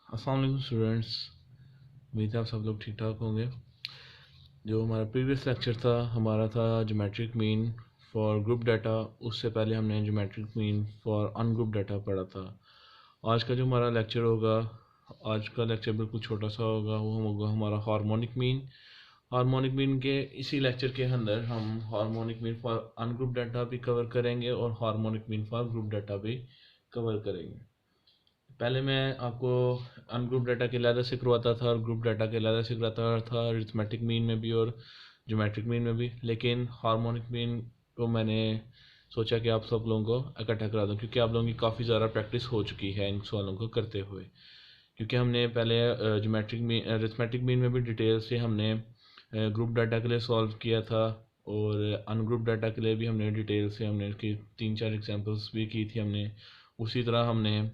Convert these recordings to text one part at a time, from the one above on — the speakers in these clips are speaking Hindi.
अस्सलाम वालेकुम स्टूडेंट्स, उम्मीद है आप सब लोग ठीक ठाक होंगे। जो हमारा प्रीवियस लेक्चर था हमारा था geometric mean for group data. उससे पहले हमने geometric mean for ungroup data पढ़ा था। आज का जो हमारा लेक्चर होगा, आज का लेक्चर बिल्कुल छोटा सा होगा। वो होगा हमारा हार्मोनिक मीन। हार्मोनिक मीन के इसी लेक्चर के अंदर हम harmonic mean for ungroup data भी कवर करेंगे और harmonic mean for group data भी कवर करेंगे। पहले मैं आपको अनग्रुप डाटा के अलग से करवाता था और ग्रुप डाटा के अलग से कराता था, अरिथमेटिक मीन में भी और ज्योमेट्रिक मीन में भी। लेकिन हार्मोनिक मीन को मैंने सोचा कि आप सब लोगों को इकट्ठा करा दूं, क्योंकि आप लोगों की काफ़ी ज़्यादा प्रैक्टिस हो चुकी है इन सवालों को करते हुए। क्योंकि हमने पहले ज्योमेट्रिक मीन अरिथमेटिक मीन में भी डिटेल से हमने ग्रुप डाटा के लिए सॉल्व किया था और अनग्रुप डाटा के लिए भी हमने डिटेल से हमने इसकी 3-4 एग्जांपल्स भी की थी हमने। उसी तरह हमने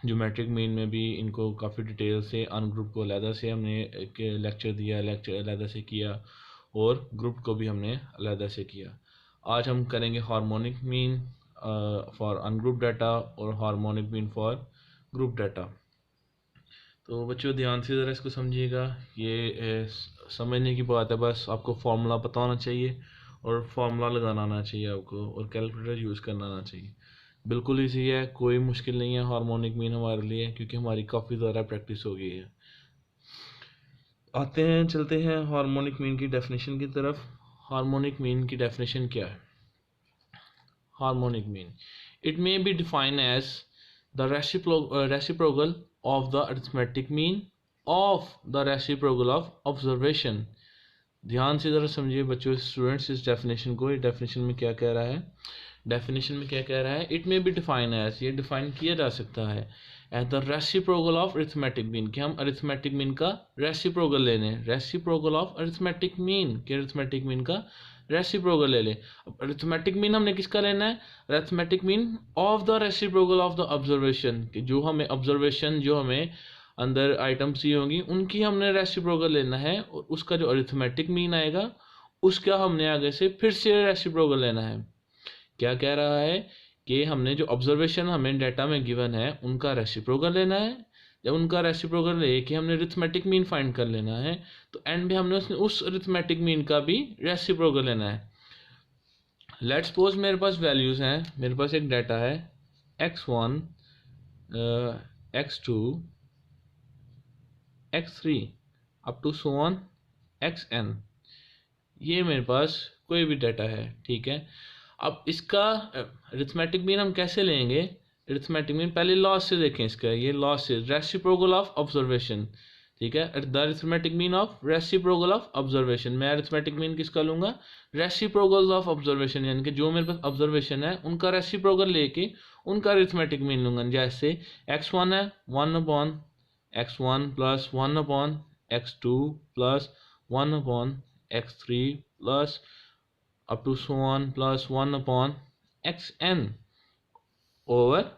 ज्योमेट्रिक मीन में भी इनको काफ़ी डिटेल से अनग्रुप को अलहदा से हमने एक लेक्चर दिया, लेक्चर अलहदा से किया और ग्रुप को भी हमने अलहदा से किया। आज हम करेंगे harmonic mean for ungroup data और harmonic mean for group data. तो बच्चों ध्यान से ज़रा इसको समझिएगा। ये समझने की बात है, बस आपको फार्मूला पता होना चाहिए और फार्मूला लगाना आना चाहिए आपको और कैलकुलेटर यूज़ करना आना चाहिए। बिल्कुल ईजी है, कोई मुश्किल नहीं है हार्मोनिक मीन हमारे लिए, क्योंकि हमारी काफ़ी ज़्यादा प्रैक्टिस हो गई है। आते हैं, चलते हैं हार्मोनिक मीन की डेफिनेशन की तरफ। हार्मोनिक मीन की डेफिनेशन क्या है? Harmonic mean, it may be defined as the reciprocal of the arithmetic mean of the reciprocal of observation. ध्यान से ज़रा समझिए बच्चों, स्टूडेंट्स, इस डेफिनेशन को। ये डेफिनेशन में क्या कह रहा है? डेफिनेशन में क्या कह रहा है? It may be define as, ये डिफाइन किया जा सकता है as the reciprocal of arithmetic mean, कि हम अरिथमेटिक मीन का रेसिप्रोकल ले लें। रेसिप्रोकल ऑफ अरिथमेटिक मीन, कि अरिथमेटिक मीन का रेसिप्रोकल ले लें। अब अरिथमेटिक मीन हमने किसका लेना है? Arithmetic mean of the reciprocal of the observation, कि जो हमें ऑब्जर्वेशन, जो हमें अंदर आइटम्स ही होंगी, उनकी हमने रेसिप्रोकल लेना है और उसका जो अरिथमेटिक मीन आएगा उसका हमने आगे से फिर से रेसिप्रोकल लेना है। क्या कह रहा है कि हमने जो ऑब्जर्वेशन हमें डाटा में गिवन है उनका रेसिप्रोकल लेना है। जब उनका रेसिप्रोकल लेके हमने अरिथमेटिक मीन फाइंड कर लेना है, तो एंड में हमने उस अरिथमेटिक मीन का भी रेसिप्रोकल लेना है। लेट्स सपोज मेरे पास वैल्यूज़ हैं, मेरे पास एक डाटा है x1, x2, x3 up to so on xn। ये मेरे पास कोई भी डाटा है, ठीक है। अब इसका अरिथमेटिक मीन हम कैसे लेंगे? अरिथमेटिक मीन पहले लॉस से देखें इसका। ये लॉस से रेसिप्रोकल ऑफ ऑब्जर्वेशन, ठीक है। The arithmetic mean of reciprocal of observation, मैं अरिथमेटिक मीन किसका लूँगा? रेसिप्रोकल ऑफ ऑब्जर्वेशन, यानी कि जो मेरे पास ऑब्जर्वेशन है उनका रेसिप्रोकल लेके उनका अरिथमेटिक मीन लूँगा। जैसे x1 है 1/x1 plus 1/x2 plus 1/x3 plus up to so on plus 1/xn over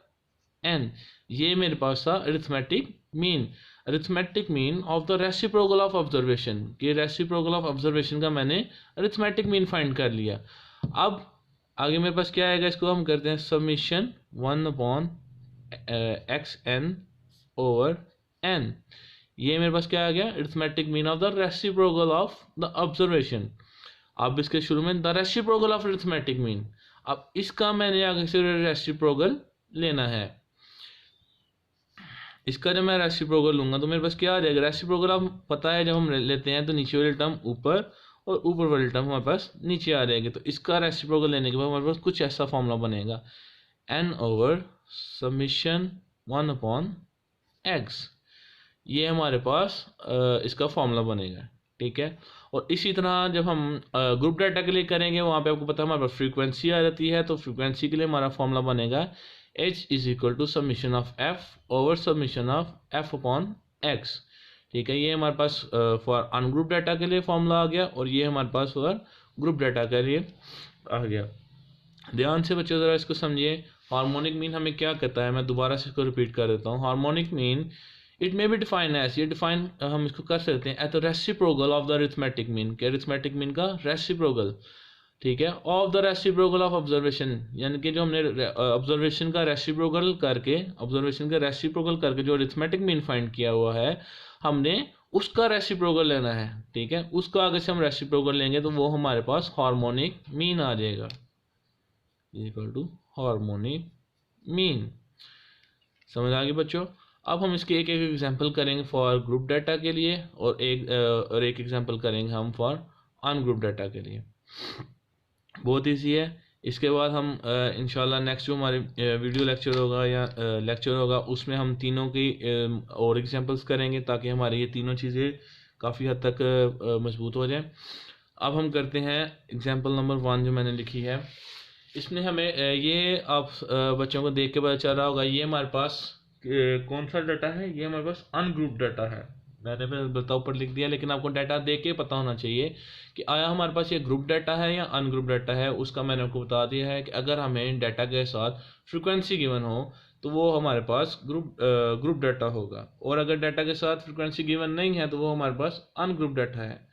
n। ये मेरे पास था arithmetic mean. Arithmetic mean of the reciprocal of observation, कि रेसिप्रोकल ऑफ ऑब्जर्वेशन का मैंने अरिथमेटिक मीन फाइंड कर लिया। अब आगे मेरे पास क्या आएगा? इसको हम करते हैं समीशन 1/xn ओवर n। ये मेरे पास क्या आ गया? Arithmetic mean of the reciprocal of the observation. अब इसके शुरू में the reciprocal of arithmetic mean, अब इसका मैंने आगे से रेसिप्रोकल लेना है। इसका जब मैं रेसिप्रोकल लूंगा तो मेरे पास क्या आ जाएगा? रेसिप्रोकल आप पता है जब हम लेते हैं तो नीचे वाली टर्म ऊपर और ऊपर वाली टर्म हमारे पास नीचे आ जाएगी। तो इसका रेसिप्रोकल लेने के बाद हमारे पास कुछ ऐसा फॉर्मूला बनेगा, n ओवर समीशन 1/x। ये हमारे पास इसका फॉर्मूला बनेगा, ठीक है। और इसी तरह जब हम ग्रुप डाटा के लिए करेंगे, वहाँ पे आपको पता है हमारे पास फ्रीक्वेंसी आ जाती है, तो फ्रीक्वेंसी के लिए हमारा फॉर्मूला बनेगा h is equal to summation of f over summation of f/x, ठीक है। ये हमारे पास फॉर अनग्रुप डाटा के लिए फॉर्मूला आ गया और ये हमारे पास फॉर ग्रुप डाटा के लिए आ गया। ध्यान से बच्चों ज़रा इसको समझिए। हार्मोनिक मीन हमें क्या कहता है? मैं दोबारा से इसको रिपीट कर देता हूँ। Harmonic mean it may be define as, ये डिफाइन हम इसको कर सकते हैं at the reciprocal of the arithmetic mean, के अरिथमेटिक मीन का रेसिप्रोकल, ठीक है, of the reciprocal of observation, यानी कि जो हमने ऑब्जर्वेशन का रेसिप्रोकल करके जो अरिथमेटिक मीन फाइंड किया हुआ है हमने उसका रेसिप्रोकल लेना है। ठीक है, उसका अगर से हम रेसिप्रोकल लेंगे तो वो हमारे पास हार्मोनिक मीन आ जाएगा, इक्वल टू हार्मोनिक मीन। समझ आ गई बच्चों। अब हम इसके एक एक एग्जांपल करेंगे फॉर ग्रुप डाटा के लिए और एक एग्जांपल करेंगे हम फॉर अनग्रुप डाटा के लिए। बहुत ईजी है। इसके बाद हम इंशाल्लाह नेक्स्ट जो हमारे वीडियो लेक्चर होगा या लेक्चर होगा उसमें हम तीनों की और एग्जांपल्स करेंगे ताकि हमारी ये तीनों चीज़ें काफ़ी हद तक मजबूत हो जाएं। अब हम करते हैं एग्जांपल नंबर 1 जो मैंने लिखी है। इसमें हमें ये आप बच्चों को देख के पता चल रहा होगा, ये हमारे पास कौन सा डाटा है, ये हमारे पास अनग्रुप डाटा है। मैंने बताओ ऊपर लिख दिया, लेकिन आपको डाटा देख के पता होना चाहिए कि आया हमारे पास ये ग्रुप डाटा है या अनग्रुप डाटा है। उसका मैंने आपको बता दिया है कि अगर हमें डाटा के साथ फ्रीक्वेंसी गिवन हो तो वो हमारे पास ग्रुप डाटा होगा, और अगर डाटा के साथ फ्रीक्वेंसी गिवन नहीं है तो वो हमारे पास अनग्रुप डाटा है।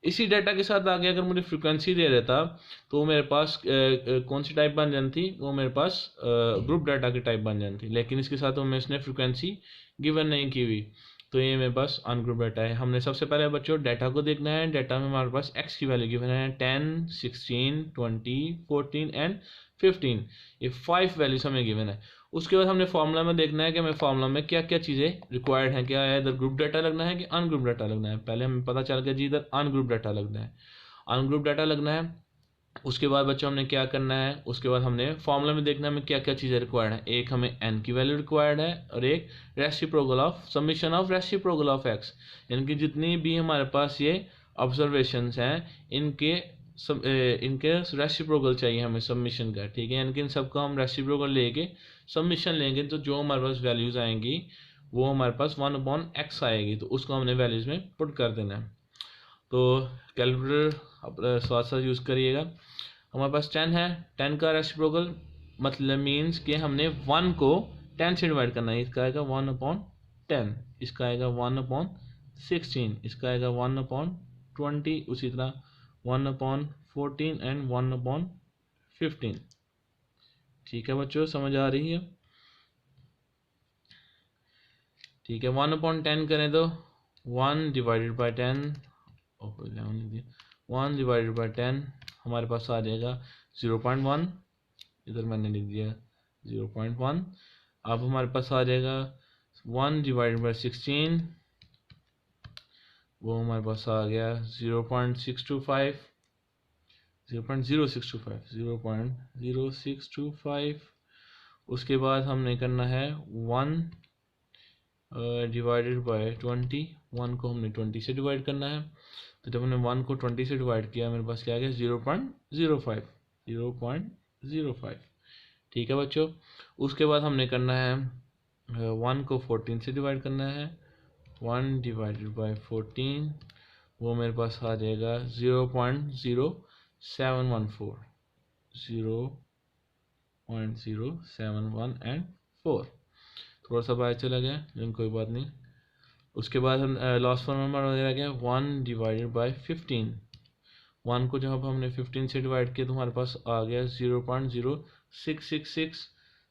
इसी डाटा के साथ आगे अगर मुझे फ्रीक्वेंसी दे देता तो मेरे पास कौन सी टाइप बन जाती थी, वो मेरे पास ग्रुप डाटा की टाइप बन जाती थी, लेकिन इसके साथ हमें इसने फ्रीक्वेंसी गिवन नहीं की हुई, तो ये मेरे पास अनग्रुप डाटा है। हमने सबसे पहले बच्चों डाटा को देखना है। डाटा में हमारे पास एक्स की वैल्यू गिवन है 10, 16, 20, 14 एंड 15, ये 5 वैल्यूज हमें गिवन है। उसके बाद हमने फार्मूला में देखना है कि हमें फार्मूला में क्या क्या चीज़ें रिक्वायर्ड हैं, क्या है, इधर ग्रुप डाटा लगना है कि अनग्रुप डाटा लगना है। पहले हमें पता चल गया जी इधर अनग्रुप डाटा लगना है, अनग्रुप डाटा लगना है। उसके बाद बच्चों हमने क्या करना है, उसके बाद हमने फार्मूला में देखना है हमें क्या क्या चीज़ें रिक्वायर्ड है। एक हमें एन की वैल्यू रिक्वायर्ड है और एक reciprocal of summation of reciprocal of x, यानी कि जितनी भी हमारे पास ये ऑब्जर्वेशंस हैं इनके रेसिप्रोकल चाहिए हमें सबमिशन का। ठीक है, यानी कि इन सबका हम रेसिप्रोकल लेके सबमिशन लेंगे तो जो हमारे पास वैल्यूज़ आएंगी वो हमारे पास 1/x आएगी, तो उसको हमने वैल्यूज़ में पुट कर देना है। तो कैलकुलेटर साथ साथ यूज़ करिएगा। हमारे पास 10 है, 10 का रेसिप्रोकल मतलब मीन्स कि हमने 1 को 10 से डिवाइड करना है। इसका आएगा 1/10, इसका आएगा 1/16, इसका आएगा 1/20, उसी तरह 1/14 एंड 1/15। ठीक है बच्चों, समझ आ रही है? ठीक है, 1/10 करें तो 1 डिवाइडेड बाई 10, 1 डिवाइडेड बाई 10 हमारे पास आ जाएगा 0.1, इधर मैंने लिख दिया 0.1। अब हमारे पास आ जाएगा 1 डिवाइडेड बाई 16, वो हमारे पास आ गया 0.625, 0.0625। उसके बाद हमने करना है 1 डिवाइडेड बाय 20, 1 को हमने 20 से डिवाइड करना है। तो जब हमने 1 को 20 से डिवाइड किया मेरे पास क्या आ गया 0.05। ठीक है बच्चों, उसके बाद हमने करना है 1 को 14 से डिवाइड करना है। 1 डिवाइडेड बाय 14 वो मेरे पास आ जाएगा 0.0714, 0.071 एंड 4। थोड़ा सा बाहर चला गया लेकिन कोई बात नहीं। उसके बाद हम लास्ट फॉर्म नंबर वगैरह गया 1 डिवाइडेड बाई 15। 1 को जब हमने 15 से डिवाइड किया तो हमारे पास आ गया 0.0666।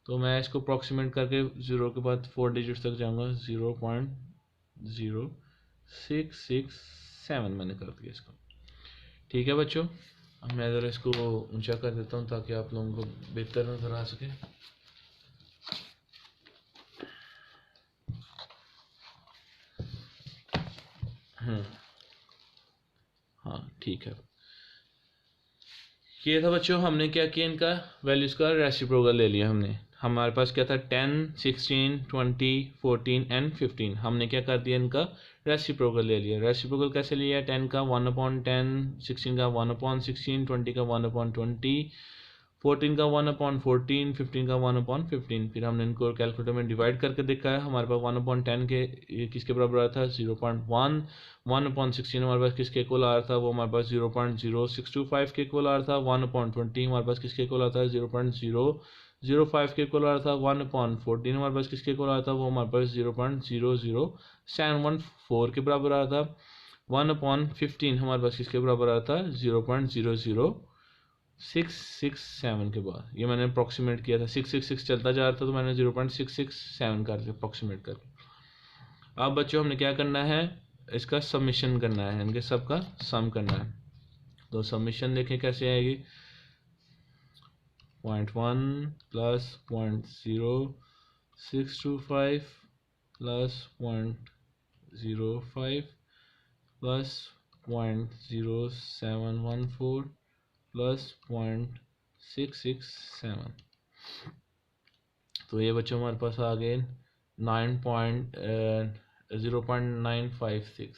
तो मैं इसको अप्रॉक्सीमेट करके 0 के बाद 4 डिजिट्स तक जाऊंगा, 0.0667 मैंने कर दिया इसको। ठीक है बच्चों, अब मैं ज़रा इसको ऊंचा कर देता हूँ ताकि आप लोगों को बेहतर नजर आ सके। हाँ ठीक है, ये था बच्चों, हमने क्या किया, इनका वैल्यूज़ का रेसिप्रोकल ले लिया हमने। हमारे पास क्या था 10, 16, 20, 14 एंड 15, हमने क्या कर दिया इनका रेसिप्रोकल ले लिया। रेसिप्रोकल कैसे लिया, 10 का 1/10, 16 का 1/16, 20 का 1/20, 14 का 1/14, 15 का 1/15। फिर हमने इनको कैलकुलेटर में डिवाइड करके देखा है, हमारे पास 1/10 के किसके बराबर आया था 0.1, 1/16 हमारे पास किसके इक्वल आ रहा था, वो हमारे पास 0.0625 के इक्वल आ रहा था। 1/20 हमारे पास किसके इक्वल आता है 0.005 के इक्वल आ रहा था। 1/14 हमारे पास किसके इक्वल आ रहा था, वो हमारे पास 0.00714 के बराबर आ रहा था। 1/15 हमारे पास किसके बराबर आ रहा था 0.001 667 के बाद, ये मैंने अप्रॉक्सीमेट किया था, 666 चलता जा रहा था तो मैंने 0.667 कर दिया अप्रॉक्सीमेट करके। अब बच्चों हमने क्या करना है, इसका सबमिशन करना है, इनके सब का सम करना है। तो सबमिशन देखें कैसे आएगी, 0.1 प्लस 0.0625 प्लस 0.05 प्लस 0.0714 प्लस 0.667। तो ये बच्चों हमारे पास आ गए 0.956।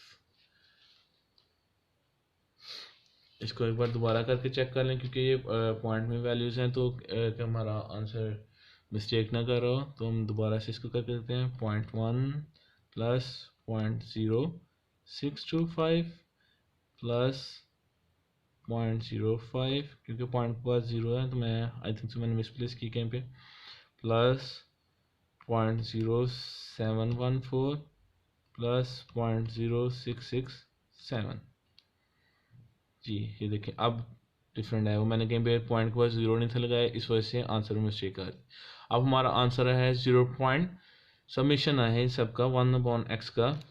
इसको एक बार दोबारा करके चेक कर लें, क्योंकि ये पॉइंट में वैल्यूज़ हैं तो कि हमारा आंसर मिस्टेक ना करो। तो हम दोबारा से इसको करके देते हैं, 0.1 प्लस 0.0625 प्लस 0.05, क्योंकि पॉइंट के बाद 0 है तो मैं आई थिंक मैंने मिसप्लेस की कहीं पे, प्लस 0.0714 प्लस 0.0667। जी ये देखें अब डिफरेंट है, वो मैंने कहीं पे पॉइंट के बाद 0 नहीं था लगाया, इस वजह से आंसर में मिस्टेक आ रही। अब हमारा आंसर है 0 पॉइंट, समीशन है सबका 1/x का,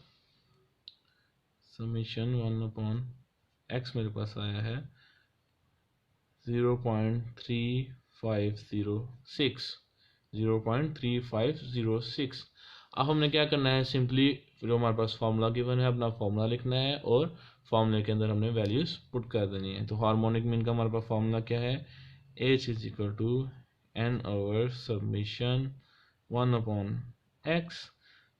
समीशन 1/x मेरे पास आया है 0.3506, 0.3506। अब हमने क्या करना है, सिंपली जो हमारे पास फार्मूला गिवन है अपना फार्मूला लिखना है और फार्मूले के अंदर हमने वैल्यूज पुट कर देनी है। तो हार्मोनिक मीन का हमारे पास फार्मूला क्या है, h is equal to n over submission 1/x।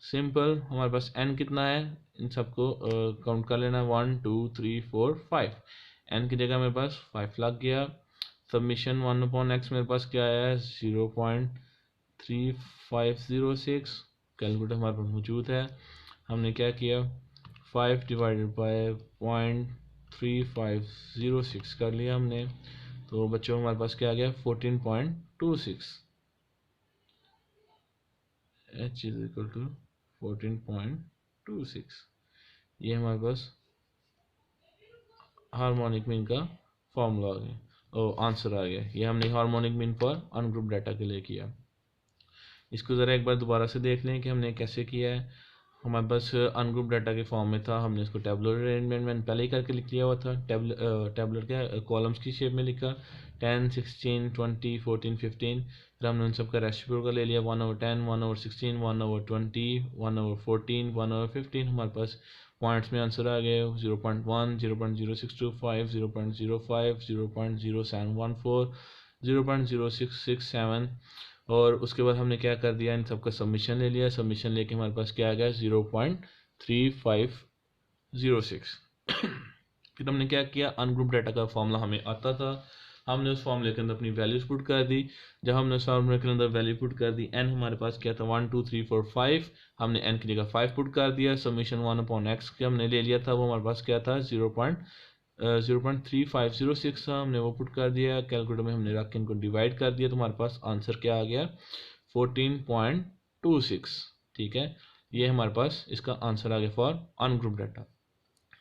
Simple, हमारे पास n कितना है, इन सबको काउंट कर लेना, 1 2 3 4 5, n की जगह मेरे पास 5 लग गया। सबमिशन 1/x मेरे पास क्या आया है 0.3506, कैलकुलेटर हमारे पास मौजूद है। हमने क्या किया, 5 डिवाइडेड बाय 0.3506 कर लिया हमने, तो बच्चों हमारे पास क्या आ गया 14.26, h इज इक्वल टू 14.26। ये हमारे पास हार्मोनिक मीन का फॉर्मूला आ गया, ओ आंसर आ गया। ये हमने harmonic mean for ungroup data के लिए किया। इसको ज़रा एक बार दोबारा से देख लें कि हमने कैसे किया है। हमारे पास अनग्रुप डाटा के फॉर्म में था, हमने इसको टेबुलर अरेंजमेंट में पहले ही करके लिख लिया हुआ था, टेबुलर के कॉलम्स की शेप में लिखा, 10 16 20 14 15, फिर हमने उन सब का रेसिप्रोकल का ले लिया, 1/10 1/16 1/20 1/14 1/15। हमारे पास पॉइंट्स में आंसर आ गए 0.1 0.0625 0.05 0.0714 0.0667। और उसके बाद हमने क्या कर दिया, इन सबका सबमिशन ले लिया, सबमिशन लेके हमारे पास क्या आ गया 0.3506। फिर हमने क्या किया, अनग्रुप डाटा का फॉर्मूला हमें आता था, हमने उस फॉर्मूले के अंदर अपनी वैल्यूज पुट कर दी। जब हमने उस फॉर्मूले के अंदर वैल्यू पुट कर दी, एन हमारे पास क्या था 1 2 3 4 5, हमने एन की जगह 5 पुट कर दिया। सबमिशन 1/x के हमने ले लिया था, वो हमारे पास क्या था 0.3506 था, हमने वो पुट कर दिया, कैलकुलेटर में हमने रख के इनको डिवाइड कर दिया, तो हमारे पास आंसर क्या आ गया 14.26। ठीक है, ये हमारे पास इसका आंसर आ गया फॉर अनग्रुप डाटा।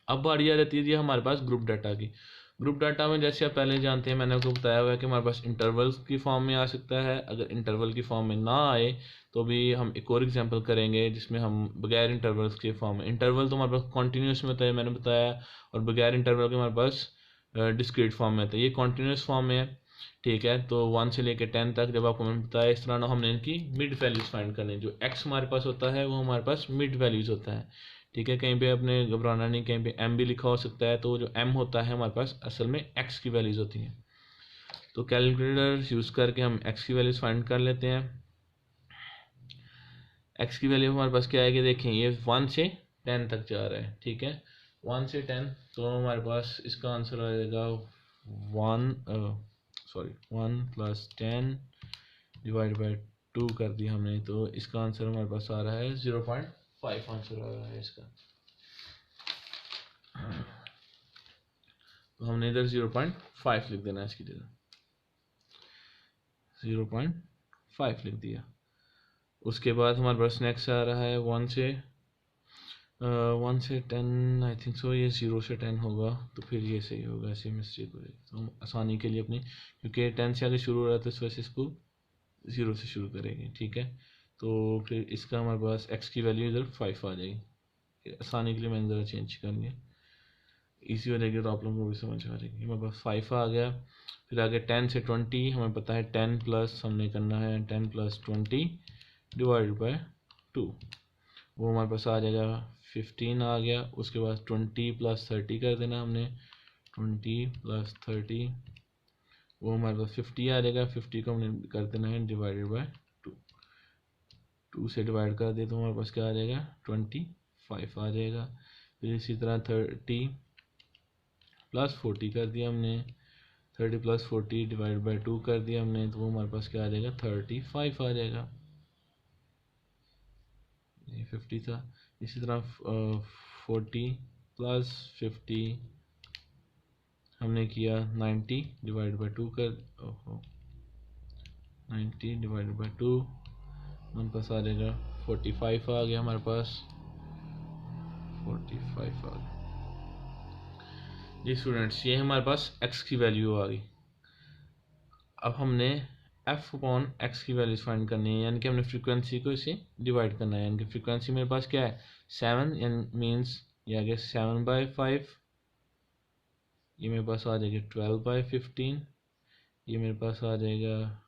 अब बारी आ जाती है जी हमारे पास ग्रुप डाटा की। ग्रुप डाटा में जैसे आप पहले जानते हैं, मैंने आपको बताया हुआ है कि हमारे पास इंटरवल्स की फॉर्म में आ सकता है। अगर इंटरवल की फॉर्म में ना आए तो भी हम एक और एग्जांपल करेंगे जिसमें हम बगैर इंटरवल्स के फॉर्म में, इंटरवल तो हमारे पास कॉन्टीन्यूस में होता है मैंने बताया, और बगैर इंटरवल के हमारे पास डिस्क्रीट फॉर्म में होता है, ये कॉन्टीन्यूस फॉर्म में है। ठीक है, तो 1 से लेकर 10 तक जब आपको मैंने बताया इस तरह ना, हमने इनकी मिड वैल्यूज फाइंड करनी, जो x हमारे पास होता है वो हमारे पास मिड वैल्यूज होता है। ठीक है, कहीं पे अपने घबराना नहीं, कहीं पे m भी लिखा हो सकता है, तो जो m होता है हमारे पास असल में x की वैल्यूज होती हैं। तो कैलकुलेटर यूज़ करके हम x की वैल्यूज फाइंड कर लेते हैं। x की वैल्यू हमारे पास क्या आएगी, देखें ये 1 से 10 तक जा रहा है। ठीक है, 1 से 10, तो हमारे पास इसका आंसर आ जाएगा 1 प्लस 10 डिवाइड बाई 2 कर दिया हमने, तो इसका आंसर हमारे पास आ रहा है 0.5 आंसर आ रहा है इसका। तो हमने इधर 0.5 लिख देना है, इसकी जगह 0.5 लिख दिया। उसके बाद हमारे पास नेक्स्ट आ रहा है 1 से 1 से 10 आई थिंक सो, ये 0 से 10 होगा, तो फिर ये सही होगा, ऐसी मिस्टेक हो जाएगी। तो हम आसानी के लिए अपनी, क्योंकि 10 से आगे शुरू हो रहा है तो इस वजह से इसको 0 से शुरू करेंगे, ठीक है। तो फिर इसका हमारे पास x की वैल्यू इधर 5 आ जाएगी। आसानी के लिए मैंने ज़रा चेंज कर लिया, ईजी हो जाएगी, तो आप लोगों को भी समझ आ जाएगी। हमारे पास 5 आ गया। फिर आगे 10 से 20, हमें पता है 10 प्लस हमने करना है 10 प्लस 20 डिवाइड बाय 2, वो हमारे पास आ जाएगा 15 आ गया। उसके बाद 20 प्लस 30 कर देना हमने, 20 प्लस 30, वो हमारे पास 50 आ जाएगा। 50 को हमने कर देना है डिवाइडेड बाय 2, 2 से डिवाइड कर दे तो हमारे पास क्या आ जाएगा 25 आ जाएगा। फिर इसी तरह 30 प्लस 40 कर दिया हमने, 30 प्लस 40 डिवाइड बाई 2 कर दिया हमने, तो वो हमारे पास क्या आ जाएगा 35 आ जाएगा। ये 50 था। इसी तरह 40 प्लस 50 हमने किया 90 डिवाइड बाई 2 कर, 90 डिवाइड बाई 2 हमारे पास आ जाएगा 45 आ गया हमारे पास, 45 आ गया जी स्टूडेंट्स। ये हमारे पास x की वैल्यू आ गई। अब हमने f अपॉन x की वैल्यूज फाइंड करनी है, यानी कि हमने फ्रीक्वेंसी को इसे डिवाइड करना है। यानी कि फ्रीक्वेंसी मेरे पास क्या है 7, यानी मीन्स ये आ गया 7/5, ये मेरे पास आ जाएगा 12/15, ये मेरे पास आ जाएगा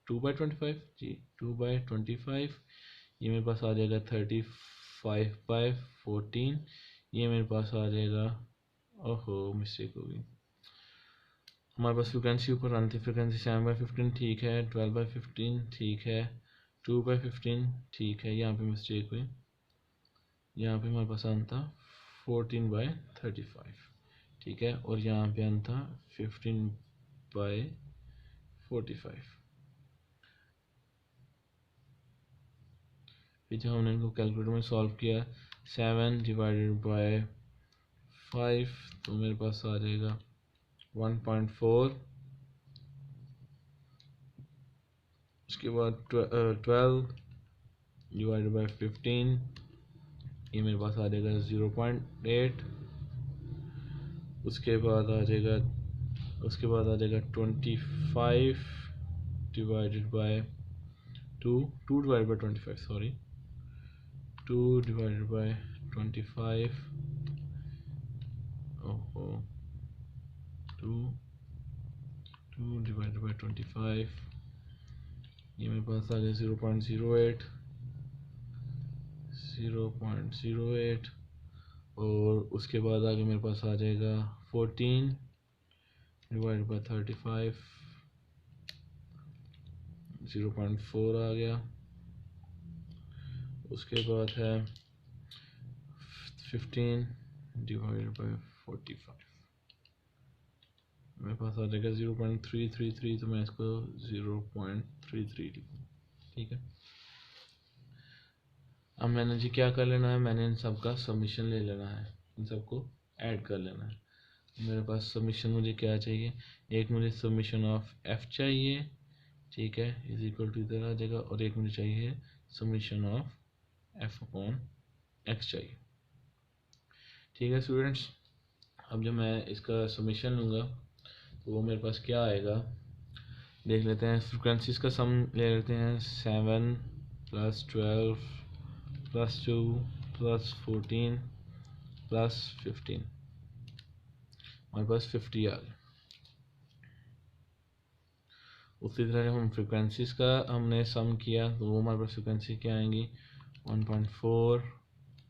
2/25 जी, 2/25, ये मेरे पास आ जाएगा 35/14, ये मेरे पास आ जाएगा, ओहो मिस्टेक हो गई, हमारे पास फ्रिक्वेंसी ऊपर आनी थी। फ्रिक्वेंसी 7/15 ठीक है, 12/15 ठीक है, 2/15 ठीक है, यहाँ पे मिस्टेक हुई, यहाँ पे हमारे पास आना था 14/35 ठीक है, और यहाँ पे आना था 15/45। फिर जब हमने इनको कैलकुलेटर में सॉल्व किया 7 डिवाइडेड बाय 5, तो मेरे पास आ जाएगा 1.4, उसके बाद 12 डिवाइडेड बाय 15, ये मेरे पास आ जाएगा 0.8, उसके बाद आ जाएगा 25 divided by 2 divided by 25, sorry 2 divided by 25, ओहो 2 डिवाइडेड बाय 25, ये मेरे पास आ गया 0.08, और उसके बाद आगे मेरे पास आ जाएगा 14 डिवाइड बाय 35, 0.4 आ गया। उसके बाद है 15 डिवाइड बाय 45, मेरे पास आ जाएगा 0.333, तो मैं इसको 0.33 लिखूँ, ठीक है। अब मैंने जी क्या कर लेना है, मैंने इन सब का सबमिशन ले लेना है, इन सबको ऐड कर लेना है। मेरे पास सबमिशन मुझे क्या चाहिए, एक मुझे सबमिशन ऑफ f चाहिए, ठीक है, इज इक्वल टू इधर आ जाएगा, और एक मुझे चाहिए submission of f upon x चाहिए, ठीक है स्टूडेंट्स। अब जब मैं इसका सबमिशन लूँगा तो वो मेरे पास क्या आएगा देख लेते हैं। फ्रिक्वेंसीज का सम ले लेते हैं, 7 प्लस 12 प्लस 2 प्लस 14 प्लस 15, हमारे पास 50 आ गया। उसी तरह जब हम फ्रिक्वेंसीज का हमने सम किया तो वो हमारे पास फ्रिक्वेंसी क्या आएंगी 1.4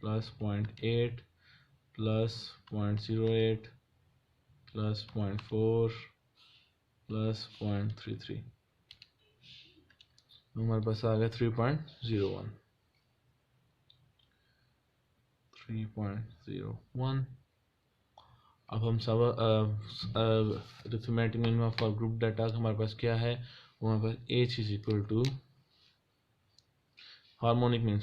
प्लस 0.8 प्लस 0.08 प्लस 0.4 प्लस 0.33, हमारे पास आ गया 3.01। अब हम सब arithmetic minimum for group data हमारे पास क्या है, वो हमारे पास h is equal to harmonic mean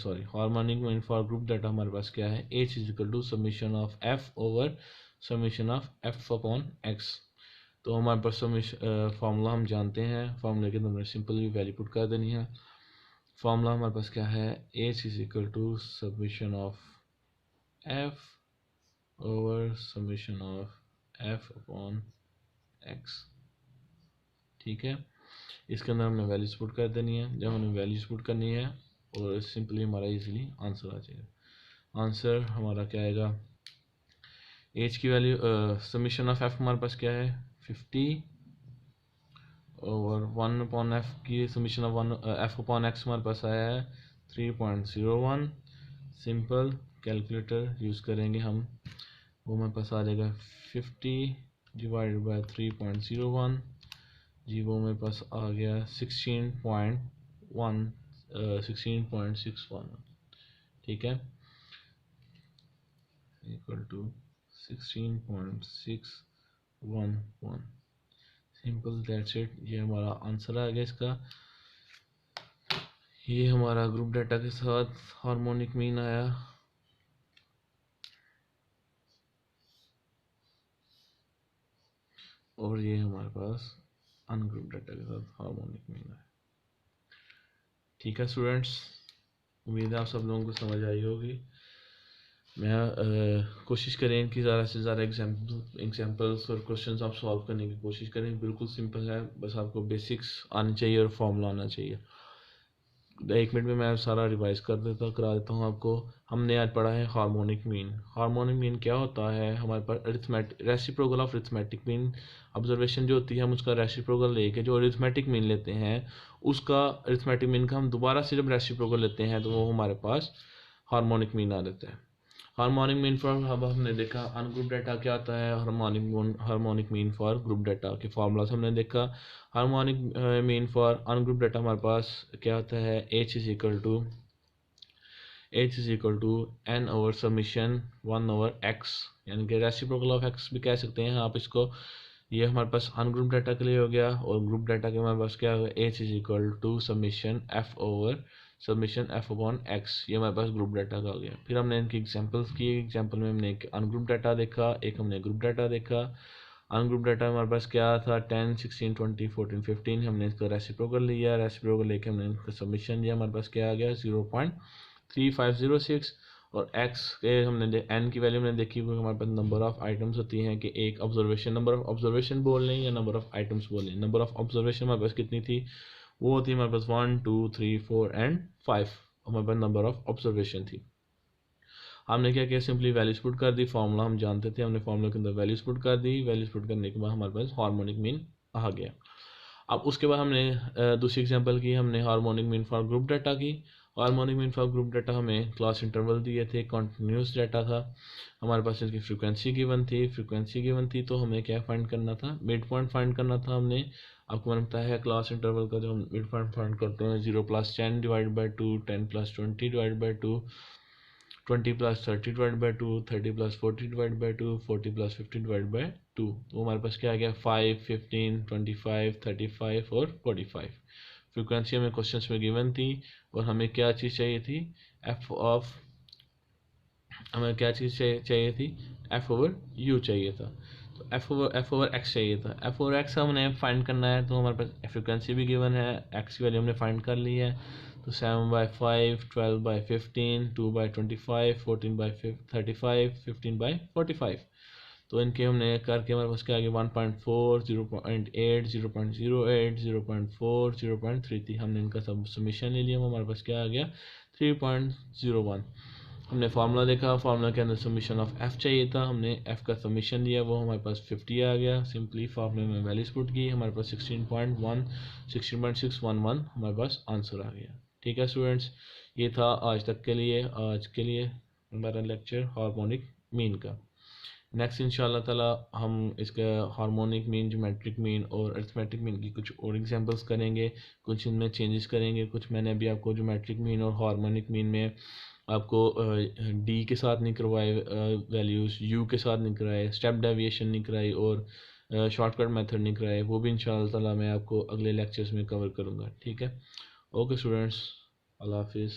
for group data हमारे पास क्या है, h is equal to summation of f over summation of f upon x। तो हमारे पास फार्मूला हम जानते हैं, फार्मूले के अंदर हमने सिंपली वैल्यू पुट कर देनी है। फार्मूला हमारे पास क्या है, h is equal to summation of F over summation of F upon X. ठीक है, इसके अंदर हमने वैल्यूज पुट कर देनी है। जब हमने वैल्यूज पुट करनी है और सिंपली हमारा इजीली आंसर आ जाएगा। आंसर हमारा क्या आएगा, एज की वैल्यू समीशन ऑफ एफ हमारे पास क्या है 50 और 1 अपॉन एफ की summation of 1 F upon x हमारे पास आया है 3.01। सिंपल कैलकुलेटर यूज़ करेंगे हम, वो हमारे पास आ जाएगा 50 डिवाइडेड बाय 3.01 जी, वो मेरे पास आ गया 16.61। ठीक है, equal to 16.611। Simple, that's it. ये हमारा आंसर आ गया इसका। ये हमारा ग्रुप डाटा के साथ हार्मोनिक मीन आया। और ये हमारे पास अनग्रुप डाटा के साथ हार्मोनिक मीन आया। ठीक है स्टूडेंट्स, उम्मीद है आप सब लोगों को समझ आई होगी। मैं कोशिश करें कि ज़्यादा से ज़्यादा एग्जाम्पल्स और क्वेश्चंस आप सॉल्व करने की कोशिश करें। बिल्कुल सिंपल है, बस आपको बेसिक्स आनी चाहिए और फॉर्मूला आना चाहिए। 1 मिनट में मैं सारा रिवाइज करा देता हूँ आपको। हमने आज पढ़ा है हार्मोनिक मीन। हार्मोनिक मीन क्या होता है, हमारे पास arithmetic reciprocal of arithmetic mean observation जो होती है, हम उसका रेसिप्रोकल लेके जो अरिथमेटिक मीन लेते हैं, उसका अरिथमेटिक मीन का हम दोबारा से जब रेसिप्रोकल लेते हैं तो वो हमारे पास हार्मोनिक मीन आ जाता है। हार्मोनिक मीन फॉर, अब हमने देखा अनग्रुप डाटा क्या होता है, harmonic mean for group data के फार्मूला हमने देखा। Harmonic mean for ungroup data हमारे पास क्या होता है, h is equal to n over summation 1 over x, यानी कि रेसिप्रोकल ऑफ x भी कह सकते हैं आप इसको। ये हमारे पास अनग्रुप डाटा के लिए हो गया, और ग्रुप डाटा के हमारे पास क्या होगा, h is equal to summation f over submission F upon X. ये हमारे पास ग्रुप डाटा का हो गया। फिर हमने इनकी एग्जांपल्स किए। एग्जांपल में हमने एक अनग्रुप डाटा देखा, एक हमने ग्रुप डाटा देखा। अनग्रुप डाटा हमारे पास क्या था 10, 16, 20, 14, 15। हमने इसका रेसिप्रोकल लिया, रेसिप्रोकल लेके हमने इसका सबमिशन दिया, हमारे पास क्या आ गया 0.3506। और एक्स के हमने एन की वैल्यू हमने देखी, वो हमारे पास नंबर ऑफ आइटम्स होती हैं कि एक ऑब्जर्वेशन, नंबर ऑफ ऑब्जर्वेशन बोल लें या नंबर ऑफ आइटम्स बोल लें। नंबर ऑफ ऑब्जर्वेशन हमारे पास कितनी थी, वो होती है हमारे पास 1, 2, 3, 4 एंड 5। हमारे पास नंबर ऑफ ऑब्जर्वेशन थी। हमने क्या किया, सिंपली वैल्यूज पुट कर दी। फार्मूला हम जानते थे, हमने फार्मूला के अंदर वैल्यूज पुट कर दी। वैल्यूज पुट करने के बाद हमारे पास हार्मोनिक मीन आ गया। अब उसके बाद हमने दूसरी एग्जांपल की, हमने harmonic mean for group data की। Harmonic mean for group data हमें क्लास इंटरवल दिए थे, कॉन्टिन्यूस डाटा था, हमारे पास इसकी फ्रीक्वेंसी गिवन थी। तो हमें क्या फाइंड करना था, मिड पॉइंट फाइंड करना था हमने। आपको मैंने बताया है क्लास इंटरवल का जो हम मिड पॉइंट फाइंड करते हैं 0 + 10 divide by 2, 10 + 20 divide by 2, 20 + 30 divide by 2, 30 + 40 divide by 2, 40 + 50 divide by 2। तो हमारे पास क्या आ गया 5, 15, 25, 35 और 45। फ्रीक्वेंसी हमें क्वेश्चंस में गिवन थी, और हमें क्या चीज़ चाहिए थी, हमें क्या चीज़ चाहिए थी, एफ ओवर यू चाहिए था। तो एफ ओवर एक्स चाहिए था। एफ ओवर एक्स हमने फाइंड करना है, तो हमारे पास फ्रिक्वेंसी भी गिवन है, एक्स की वैल्यू हमने फाइंड कर ली है। तो 7/5, 12/15, 2/25, 14/35, 15/45। तो इनके हमने करके हमारे पास क्या आ गया 1.4, 0.8, 0.08, 0.4, 0.33। हमने इनका सब सबमिशन ले लिया, हमारे पास क्या आ गया 3.01। हमने फार्मूला देखा, फार्मूला के अंदर सबमिशन ऑफ एफ चाहिए था, हमने एफ का सबमिशन लिया, वो हमारे पास 50 आ गया। सिंपली फार्मूले में वैल्यूज पुट की, हमारे पास 16.611 हमारे पास आंसर आ गया। ठीक है स्टूडेंट्स, ये था आज के लिए हमारा लेक्चर हार्मोनिक मीन का। नेक्स्ट इंशाल्लाह ताला हम इसका हार्मोनिक मीन, ज्योमेट्रिक मीन और अरिथमेटिक मीन की कुछ और एग्जांपल्स करेंगे, कुछ इनमें चेंजेस करेंगे। कुछ मैंने अभी आपको ज्योमेट्रिक मीन और हार्मोनिक मीन में आपको डी के साथ नहीं करवाए वैल्यूज़, यू के साथ नहीं कराए, स्टेप डेविएशन नहीं कराई, और शॉर्टकट मेथड नहीं कराए। वो भी इंशाल्लाह ताला मैं आपको अगले लेक्चर्स में कवर करूँगा। ठीक है, ओके स्टूडेंट्स, अल्लाह हाफिज़।